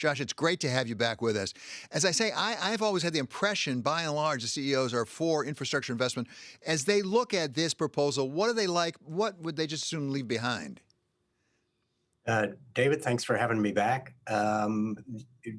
Josh, it's great to have you back with us. As I say, I've always had the impression, by and large, the CEOs are for infrastructure investment. As they look at this proposal, what do they like? What would they just soon leave behind? David, thanks for having me back.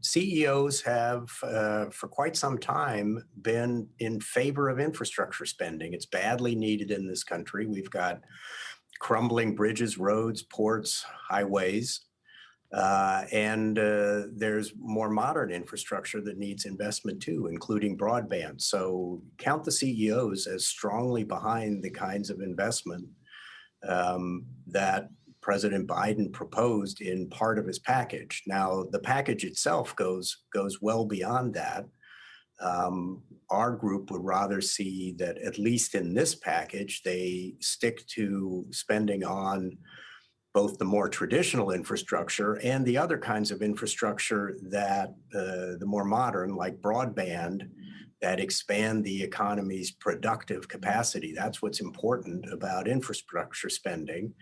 CEOs have, for quite some time, been in favor of infrastructure spending. It's badly needed in this country. We've got crumbling bridges, roads, ports, highways, and there's more modern infrastructure that needs investment too, including broadband. So count the CEOs as strongly behind the kinds of investment that President Biden proposed in part of his package. Now, the package itself goes well beyond that. Our group would rather see that, at least in this package, they stick to spending on both the more traditional infrastructure and the other kinds of infrastructure that the more modern, like broadband, that expand the economy's productive capacity. That's what's important about infrastructure spending.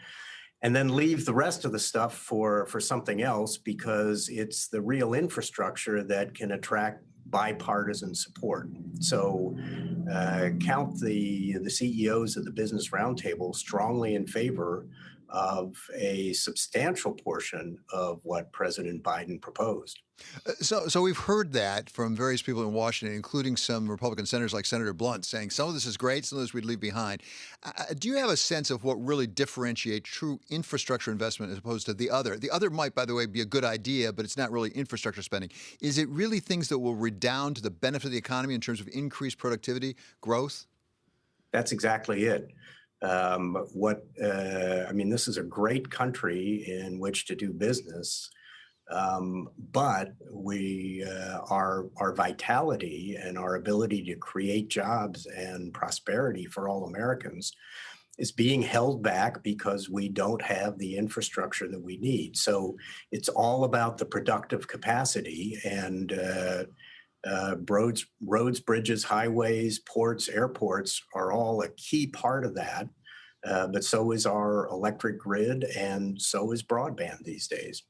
And then leave the rest of the stuff for something else, because it's the real infrastructure that can attract bipartisan support. So count the CEOs of the Business Roundtable strongly in favor of a substantial portion of what President Biden proposed. So we've heard that from various people in Washington, including some Republican senators like Senator Blunt, saying some of this is great, some of this we'd leave behind. Do you have a sense of what really differentiates true infrastructure investment as opposed to the other? The other might, by the way, be a good idea, but it's not really infrastructure spending. Is it really things that will redound to the benefit of the economy in terms of increased productivity, growth? That's exactly it. This is a great country in which to do business. But our vitality and our ability to create jobs and prosperity for all Americans is being held back because we don't have the infrastructure that we need. So it's all about the productive capacity, and roads, bridges, highways, ports, airports are all a key part of that. But so is our electric grid, and so is broadband these days.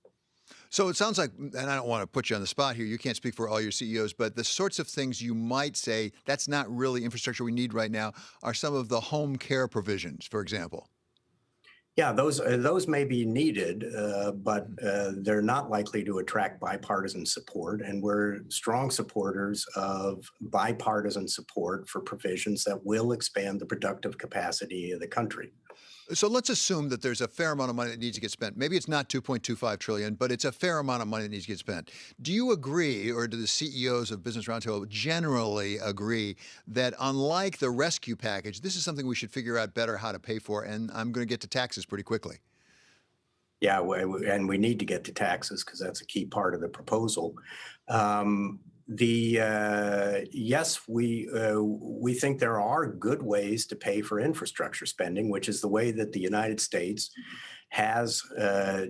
So it sounds like, and I don't want to put you on the spot here, you can't speak for all your CEOs, but the sorts of things you might say that's not really infrastructure we need right now are some of the home care provisions, for example. Yeah, those may be needed, but they're not likely to attract bipartisan support. And we're strong supporters of bipartisan support for provisions that will expand the productive capacity of the country. So let's assume that there's a fair amount of money that needs to get spent. Maybe it's not $2.25 trillion, but it's a fair amount of money that needs to get spent. Do you agree, or do the CEOs of Business Roundtable generally agree, that unlike the rescue package, this is something we should figure out better how to pay for? And I'm going to get to taxes pretty quickly. Yeah, and we need to get to taxes because that's a key part of the proposal. Yes, we think there are good ways to pay for infrastructure spending, which is the way that the United States has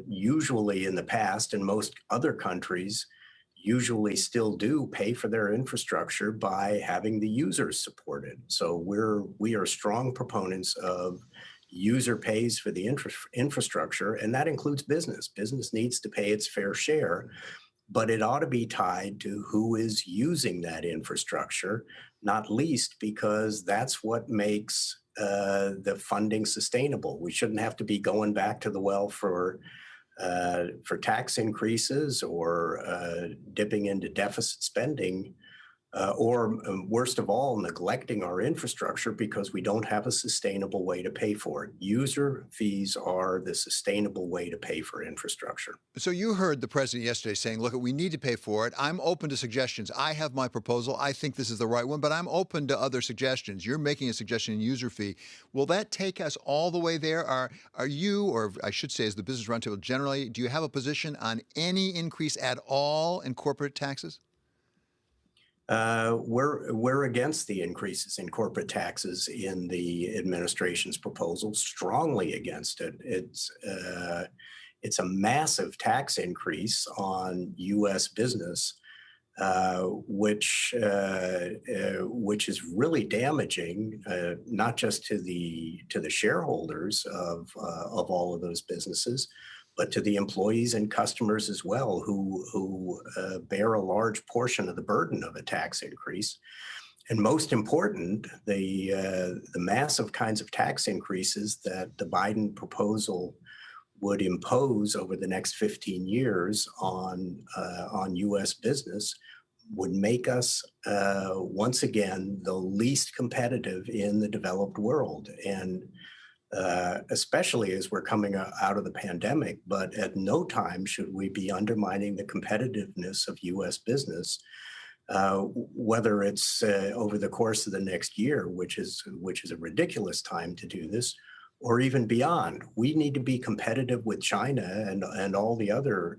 usually in the past, and most other countries usually still do pay for their infrastructure by having the users supported. So we are strong proponents of user pays for the infrastructure, and that includes business. Business needs to pay its fair share. But it ought to be tied to who is using that infrastructure, not least because that's what makes the funding sustainable. We shouldn't have to be going back to the well for tax increases or dipping into deficit spending, or worst of all, neglecting our infrastructure because we don't have a sustainable way to pay for it. User fees are the sustainable way to pay for infrastructure. So you heard the president yesterday saying, look, we need to pay for it. I'm open to suggestions. I have my proposal. I think this is the right one, but I'm open to other suggestions. You're making a suggestion in user fee. Will that take us all the way there? Are you, or I should say as the Business Roundtable generally, do you have a position on any increase at all in corporate taxes? We're against the increases in corporate taxes in the administration's proposal, strongly against it. It's a massive tax increase on U.S. business, which is really damaging, not just to the shareholders of all of those businesses, but to the employees and customers as well, who bear a large portion of the burden of a tax increase. And most important, the massive kinds of tax increases that the Biden proposal would impose over the next 15 years on U.S. business would make us once again the least competitive in the developed world, and especially as we're coming out of the pandemic. But at no time should we be undermining the competitiveness of U.S. business, whether it's over the course of the next year, which is a ridiculous time to do this, or even beyond. We need to be competitive with China and all the other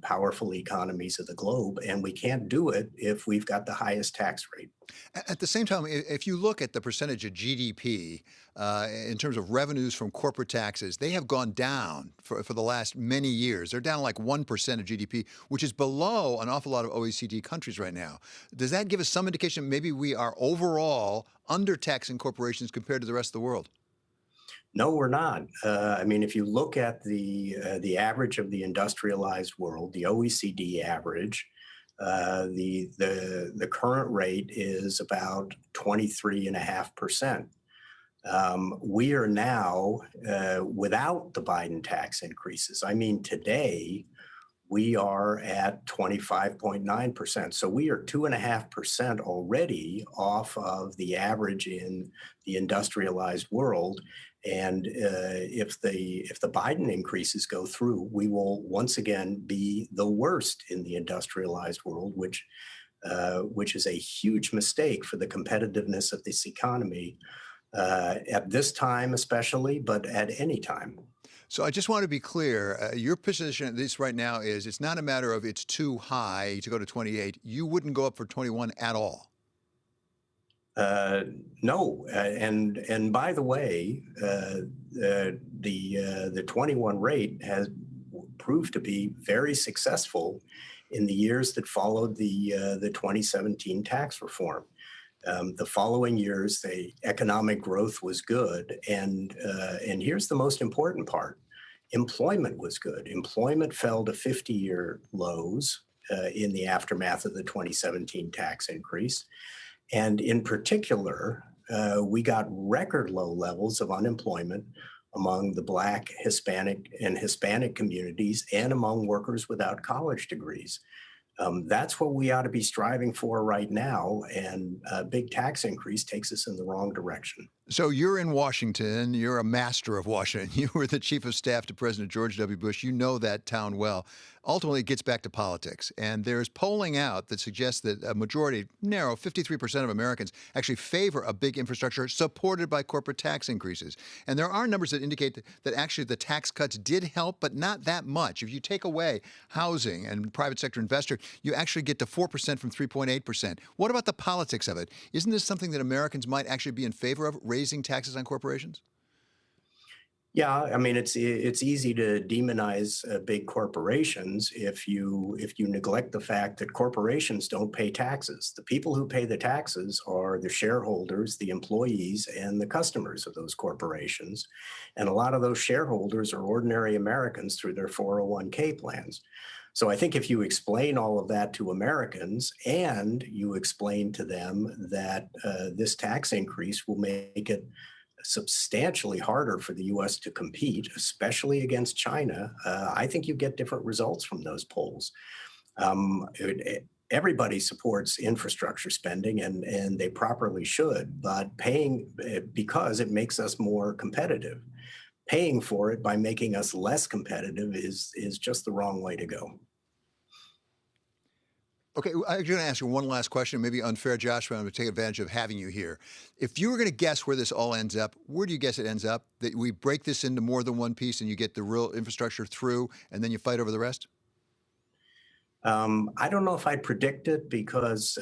powerful economies of the globe, and we can't do it if we've got the highest tax rate. At the same time, if you look at the percentage of GDP in terms of revenues from corporate taxes, they have gone down for the last many years. They're down like 1% of GDP, which is below an awful lot of OECD countries right now. Does that give us some indication that maybe we are overall under-taxing corporations compared to the rest of the world? No, we're not. I mean, if you look at the average of the industrialized world, the OECD average, the current rate is about 23.5%. We are now, without the Biden tax increases, I mean, today, we are at 25.9%. So we are 2.5% already off of the average in the industrialized world. And if the Biden increases go through, we will once again be the worst in the industrialized world, which is a huge mistake for the competitiveness of this economy at this time, especially, but at any time. So I just want to be clear. Your position, at least right now, is it's not a matter of it's too high to go to 28. You wouldn't go up for 21 at all. No, and by the way, the 21 rate has proved to be very successful in the years that followed the 2017 tax reform. The following years, the economic growth was good, and here's the most important part: employment was good. Employment fell to 50-year lows in the aftermath of the 2017 tax increase. And in particular, we got record low levels of unemployment among the Black, Hispanic communities and among workers without college degrees. That's what we ought to be striving for right now, and a big tax increase takes us in the wrong direction. So you're in Washington. You're a master of Washington. You were the chief of staff to President George W. Bush. You know that town well. Ultimately, it gets back to politics. And there's polling out that suggests that a majority, narrow, 53% of Americans actually favor a big infrastructure supported by corporate tax increases. And there are numbers that indicate that actually the tax cuts did help, but not that much. If you take away housing and private sector investor, you actually get to 4% from 3.8%. What about the politics of it? Isn't this something that Americans might actually be in favor of, raising taxes on corporations? Yeah, I mean, it's easy to demonize big corporations if you neglect the fact that corporations don't pay taxes. The people who pay the taxes are the shareholders, the employees, and the customers of those corporations. And a lot of those shareholders are ordinary Americans through their 401k plans. So I think if you explain all of that to Americans, and you explain to them that this tax increase will make it substantially harder for the U.S. to compete, especially against China, I think you get different results from those polls. Everybody supports infrastructure spending, and they properly should, but paying, because it makes us more competitive. Paying for it by making us less competitive is just the wrong way to go. Okay, I'm going to ask you one last question, maybe unfair, Josh, but I'm going to take advantage of having you here. If you were going to guess where this all ends up, where do you guess it ends up? That we break this into more than one piece and you get the real infrastructure through, and then you fight over the rest? I don't know if I'd predict it because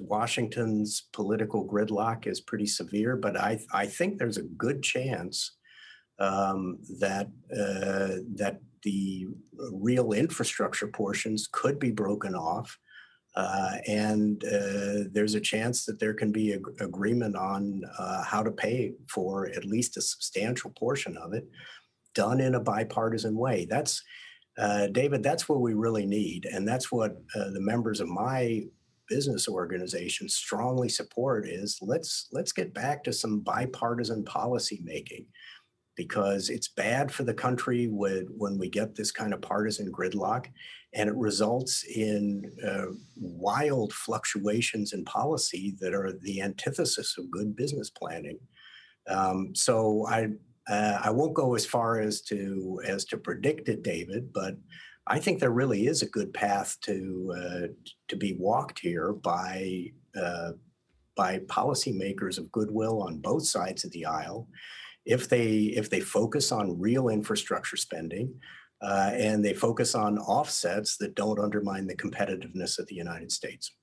Washington's political gridlock is pretty severe, but I think there's a good chance that the real infrastructure portions could be broken off. And there's a chance that there can be agreement on how to pay for at least a substantial portion of it. done in a bipartisan way. That's David, that's what we really need, and that's what the members of my business organization strongly support. Is let's get back to some bipartisan policy making, because it's bad for the country when we get this kind of partisan gridlock, and it results in wild fluctuations in policy that are the antithesis of good business planning. So I won't go as far as to predict it, David, but I think there really is a good path to be walked here by policymakers of goodwill on both sides of the aisle, if they focus on real infrastructure spending, and they focus on offsets that don't undermine the competitiveness of the United States.